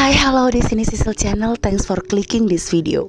Hai, halo, di sini Sisil Channel. Thanks for clicking this video.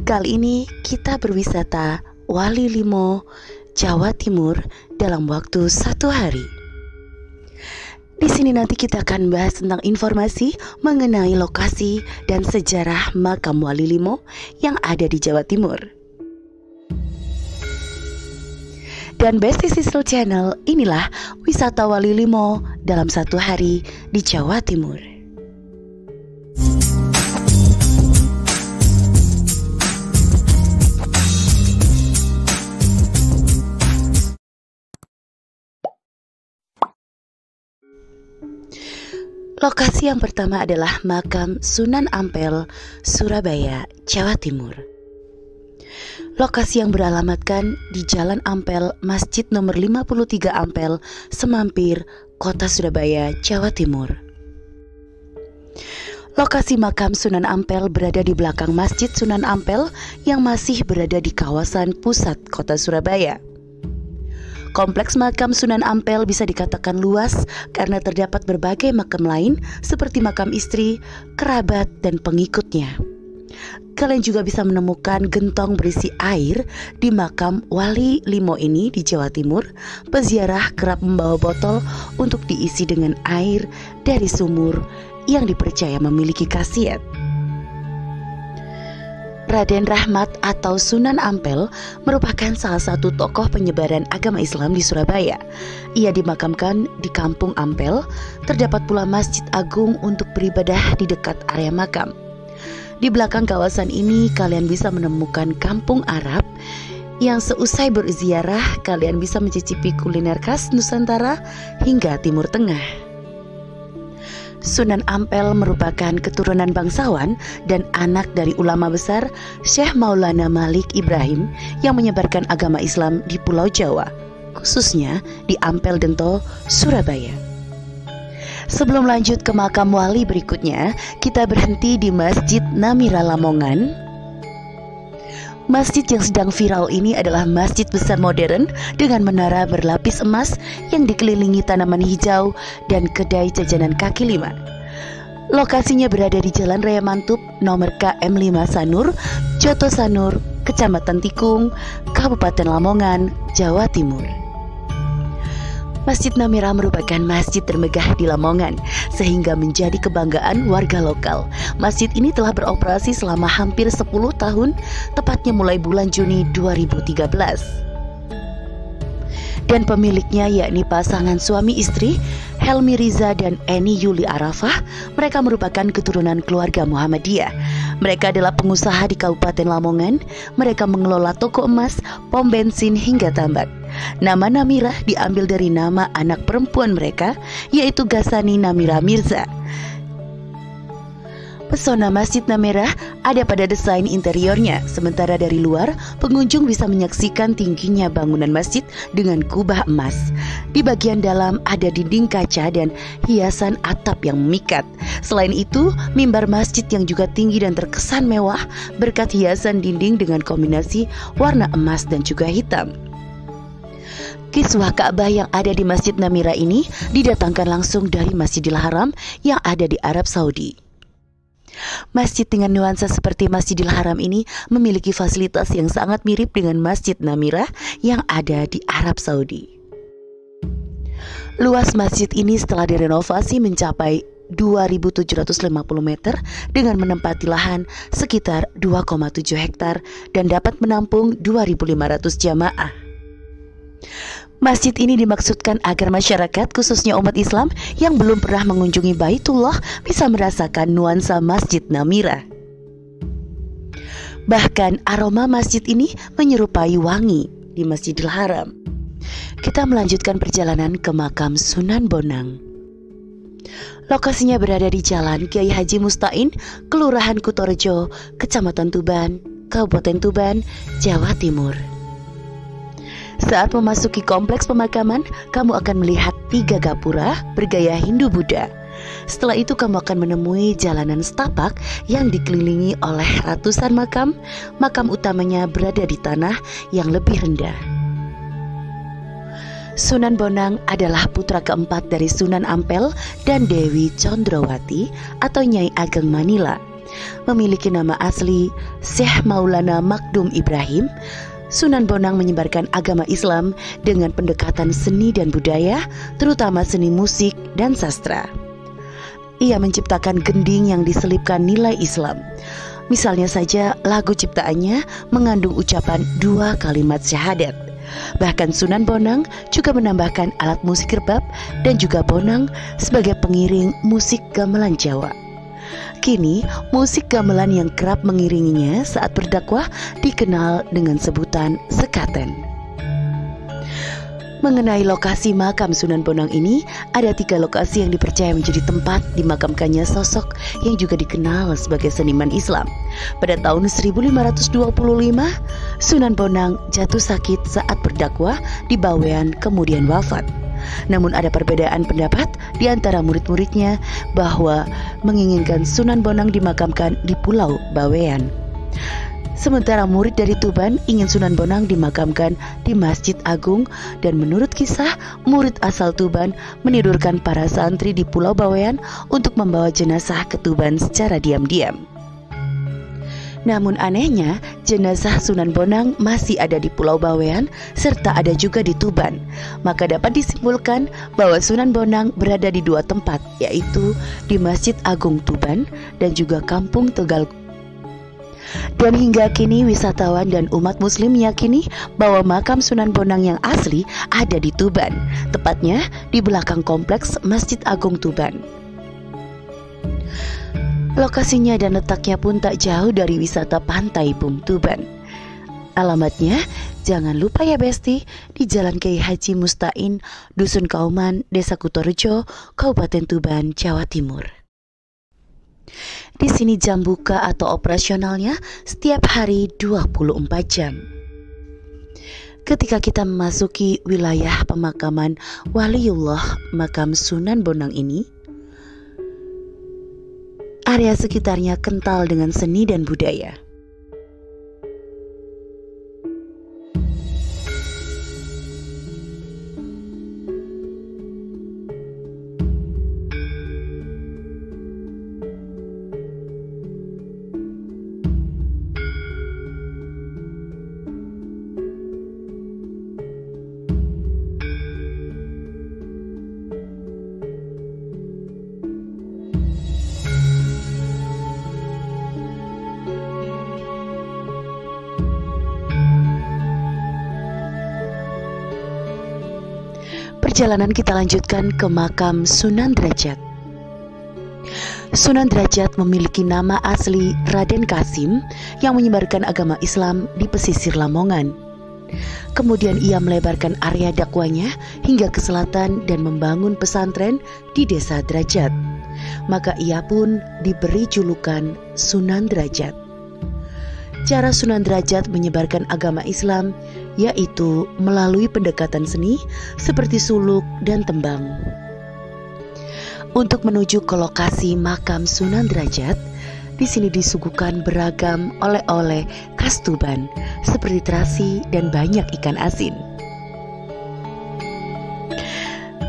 Kali ini kita berwisata Wali Limo, Jawa Timur dalam waktu 1 hari. Di sini nanti kita akan bahas tentang informasi mengenai lokasi dan sejarah makam Wali Limo yang ada di Jawa Timur. Dan Besti Sisil Channel, inilah wisata Wali Limo dalam 1 hari di Jawa Timur. Lokasi yang pertama adalah makam Sunan Ampel, Surabaya, Jawa Timur. Lokasi yang beralamatkan di Jalan Ampel, Masjid nomor 53 Ampel, Semampir, Kota Surabaya, Jawa Timur. Lokasi makam Sunan Ampel berada di belakang Masjid Sunan Ampel yang masih berada di kawasan pusat Kota Surabaya. Kompleks makam Sunan Ampel bisa dikatakan luas karena terdapat berbagai makam lain seperti makam istri, kerabat, dan pengikutnya. Kalian juga bisa menemukan gentong berisi air di makam Wali Limo ini di Jawa Timur. Peziarah kerap membawa botol untuk diisi dengan air dari sumur yang dipercaya memiliki khasiat. Raden Rahmat atau Sunan Ampel merupakan salah satu tokoh penyebaran agama Islam di Surabaya. Ia dimakamkan di Kampung Ampel. Terdapat pula Masjid Agung untuk beribadah di dekat area makam. Di belakang kawasan ini kalian bisa menemukan Kampung Arab yang seusai berziarah kalian bisa mencicipi kuliner khas Nusantara hingga Timur Tengah. Sunan Ampel merupakan keturunan bangsawan dan anak dari ulama besar Syekh Maulana Malik Ibrahim yang menyebarkan agama Islam di Pulau Jawa, khususnya di Ampel Dento, Surabaya. Sebelum lanjut ke makam wali berikutnya, kita berhenti di Masjid Namira Lamongan. Masjid yang sedang viral ini adalah masjid besar modern dengan menara berlapis emas yang dikelilingi tanaman hijau dan kedai jajanan kaki lima. Lokasinya berada di Jalan Raya Mantup nomor KM 5 Sanur, Joto Sanur, Kecamatan Tikung, Kabupaten Lamongan, Jawa Timur. Masjid Namira merupakan masjid termegah di Lamongan sehingga menjadi kebanggaan warga lokal. Masjid ini telah beroperasi selama hampir 10 tahun, tepatnya mulai bulan Juni 2013. Dan pemiliknya yakni pasangan suami istri Helmi Riza dan Eni Yuli Arafah. Mereka merupakan keturunan keluarga Muhammadiyah. Mereka adalah pengusaha di Kabupaten Lamongan. Mereka mengelola toko emas, pom bensin hingga tambak. Nama Namira diambil dari nama anak perempuan mereka, yaitu Gasani Namira Mirza. Pesona Masjid Namira ada pada desain interiornya, sementara dari luar pengunjung bisa menyaksikan tingginya bangunan masjid dengan kubah emas. Di bagian dalam ada dinding kaca dan hiasan atap yang memikat. Selain itu, mimbar masjid yang juga tinggi dan terkesan mewah berkat hiasan dinding dengan kombinasi warna emas dan juga hitam. Kiswah Ka'bah yang ada di Masjid Namira ini didatangkan langsung dari Masjidil Haram yang ada di Arab Saudi. Masjid dengan nuansa seperti Masjidil Haram ini memiliki fasilitas yang sangat mirip dengan Masjid Namira yang ada di Arab Saudi. Luas masjid ini setelah direnovasi mencapai 2.750 meter dengan menempati lahan sekitar 2,7 hektar dan dapat menampung 2.500 jamaah. Masjid ini dimaksudkan agar masyarakat, khususnya umat Islam yang belum pernah mengunjungi Baitullah, bisa merasakan nuansa Masjid Namira. Bahkan aroma masjid ini menyerupai wangi di Masjidil Haram. Kita melanjutkan perjalanan ke makam Sunan Bonang. Lokasinya berada di Jalan Kiai Haji Mustain, Kelurahan Kutorejo, Kecamatan Tuban, Kabupaten Tuban, Jawa Timur. Saat memasuki kompleks pemakaman, kamu akan melihat 3 gapura bergaya Hindu-Buddha. Setelah itu kamu akan menemui jalanan setapak yang dikelilingi oleh ratusan makam. Makam utamanya berada di tanah yang lebih rendah. Sunan Bonang adalah putra keempat dari Sunan Ampel dan Dewi Condrowati atau Nyai Ageng Manila. Memiliki nama asli Syekh Maulana Makdum Ibrahim, Sunan Bonang menyebarkan agama Islam dengan pendekatan seni dan budaya, terutama seni musik dan sastra. Ia menciptakan gending yang diselipkan nilai Islam. Misalnya saja lagu ciptaannya mengandung ucapan 2 kalimat syahadat. Bahkan Sunan Bonang juga menambahkan alat musik rebab dan juga bonang sebagai pengiring musik gamelan Jawa. Kini, musik gamelan yang kerap mengiringinya saat berdakwah dikenal dengan sebutan sekaten. Mengenai lokasi makam Sunan Bonang ini, ada 3 lokasi yang dipercaya menjadi tempat dimakamkannya sosok yang juga dikenal sebagai seniman Islam. Pada tahun 1525, Sunan Bonang jatuh sakit saat berdakwah di Bawean kemudian wafat. Namun ada perbedaan pendapat di antara murid-muridnya bahwa menginginkan Sunan Bonang dimakamkan di Pulau Bawean. Sementara murid dari Tuban ingin Sunan Bonang dimakamkan di Masjid Agung, dan menurut kisah, murid asal Tuban menidurkan para santri di Pulau Bawean untuk membawa jenazah ke Tuban secara diam-diam. Namun anehnya, jenazah Sunan Bonang masih ada di Pulau Bawean serta ada juga di Tuban. Maka dapat disimpulkan bahwa Sunan Bonang berada di 2 tempat, yaitu di Masjid Agung Tuban dan juga Kampung Tegal. Dan hingga kini wisatawan dan umat muslim meyakini bahwa makam Sunan Bonang yang asli ada di Tuban, tepatnya di belakang kompleks Masjid Agung Tuban. Lokasinya dan letaknya pun tak jauh dari wisata Pantai Bum Tuban. Alamatnya, jangan lupa ya Besti, di Jalan Kiai Haji Mustain, Dusun Kauman, Desa Kutorejo, Kabupaten Tuban, Jawa Timur. Di sini jam buka atau operasionalnya setiap hari 24 jam. Ketika kita memasuki wilayah pemakaman Waliullah makam Sunan Bonang ini, area sekitarnya kental dengan seni dan budaya. Perjalanan kita lanjutkan ke makam Sunan Derajat. Sunan Derajat memiliki nama asli Raden Kasim yang menyebarkan agama Islam di pesisir Lamongan. Kemudian ia melebarkan area dakwanya hingga ke selatan dan membangun pesantren di Desa Derajat. Maka ia pun diberi julukan Sunan Derajat. Cara Sunan Derajat menyebarkan agama Islam yaitu melalui pendekatan seni seperti suluk dan tembang. Untuk menuju ke lokasi makam Sunan Derajat, di sini disuguhkan beragam oleh-oleh khas Tuban seperti terasi dan banyak ikan asin.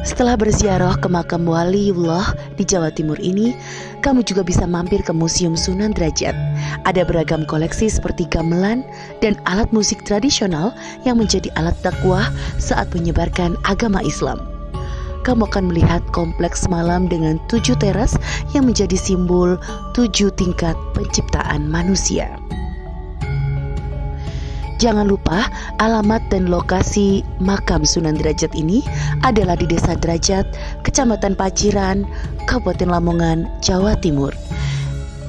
Setelah berziarah ke makam Waliullah di Jawa Timur ini, kamu juga bisa mampir ke Museum Sunan Derajat. Ada beragam koleksi seperti gamelan dan alat musik tradisional yang menjadi alat dakwah saat menyebarkan agama Islam. Kamu akan melihat kompleks malam dengan 7 teras yang menjadi simbol 7 tingkat penciptaan manusia. Jangan lupa, alamat dan lokasi makam Sunan Derajat ini adalah di Desa Derajat, Kecamatan Paciran, Kabupaten Lamongan, Jawa Timur.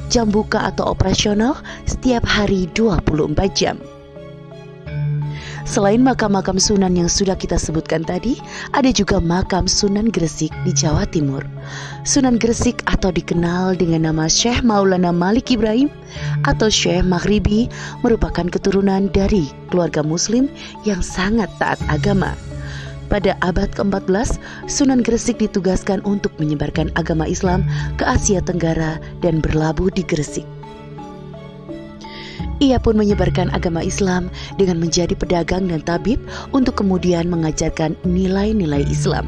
Jam buka atau operasional setiap hari 24 jam. Selain makam-makam Sunan yang sudah kita sebutkan tadi, ada juga makam Sunan Gresik di Jawa Timur. Sunan Gresik atau dikenal dengan nama Syekh Maulana Malik Ibrahim atau Syekh Maghribi merupakan keturunan dari keluarga muslim yang sangat taat agama. Pada abad ke-14, Sunan Gresik ditugaskan untuk menyebarkan agama Islam ke Asia Tenggara dan berlabuh di Gresik. Ia pun menyebarkan agama Islam dengan menjadi pedagang dan tabib untuk kemudian mengajarkan nilai-nilai Islam.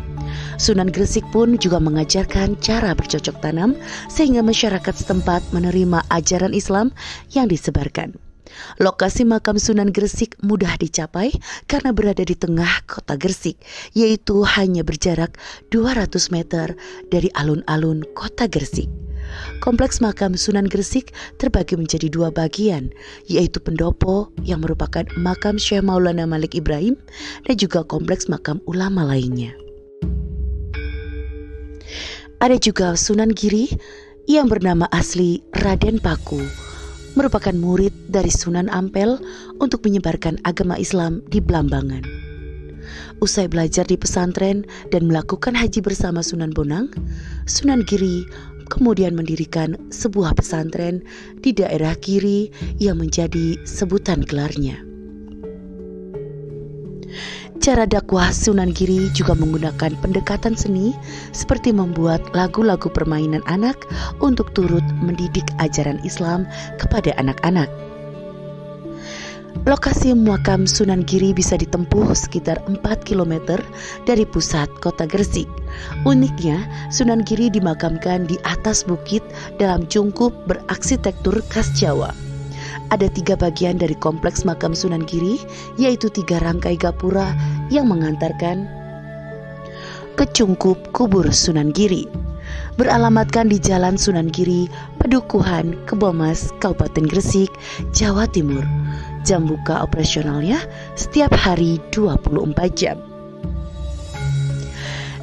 Sunan Gresik pun juga mengajarkan cara bercocok tanam sehingga masyarakat setempat menerima ajaran Islam yang disebarkan. Lokasi makam Sunan Gresik mudah dicapai karena berada di tengah kota Gresik, yaitu hanya berjarak 200 meter dari alun-alun kota Gresik. Kompleks makam Sunan Gresik terbagi menjadi dua bagian, yaitu pendopo yang merupakan makam Syekh Maulana Malik Ibrahim dan juga kompleks makam ulama lainnya. Ada juga Sunan Giri yang bernama asli Raden Paku, merupakan murid dari Sunan Ampel untuk menyebarkan agama Islam di Blambangan. Usai belajar di pesantren dan melakukan haji bersama Sunan Bonang, Sunan Giri kemudian mendirikan sebuah pesantren di daerah Giri yang menjadi sebutan gelarnya. Cara dakwah Sunan Giri juga menggunakan pendekatan seni seperti membuat lagu-lagu permainan anak untuk turut mendidik ajaran Islam kepada anak-anak. Lokasi makam Sunan Giri bisa ditempuh sekitar 4 km dari pusat kota Gresik. Uniknya, Sunan Giri dimakamkan di atas bukit dalam cungkup berarsitektur khas Jawa. Ada 3 bagian dari kompleks makam Sunan Giri, yaitu 3 rangkai gapura yang mengantarkan ke cungkup kubur Sunan Giri. Beralamatkan di Jalan Sunan Giri, Padukuhan, Kebomas, Kabupaten Gresik, Jawa Timur. Jam buka operasionalnya setiap hari 24 jam.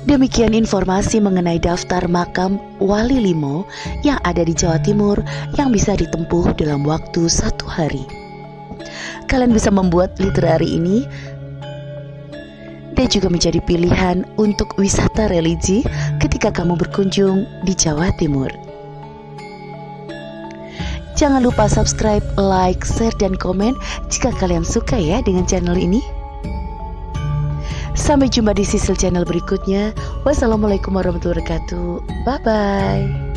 Demikian informasi mengenai daftar makam Wali Limo yang ada di Jawa Timur yang bisa ditempuh dalam waktu 1 hari. Kalian bisa membuat literari ini dan juga menjadi pilihan untuk wisata religi ketika kamu berkunjung di Jawa Timur. Jangan lupa subscribe, like, share, dan komen jika kalian suka ya dengan channel ini. Sampai jumpa di Sisil channel berikutnya. Wassalamualaikum warahmatullahi wabarakatuh. Bye-bye.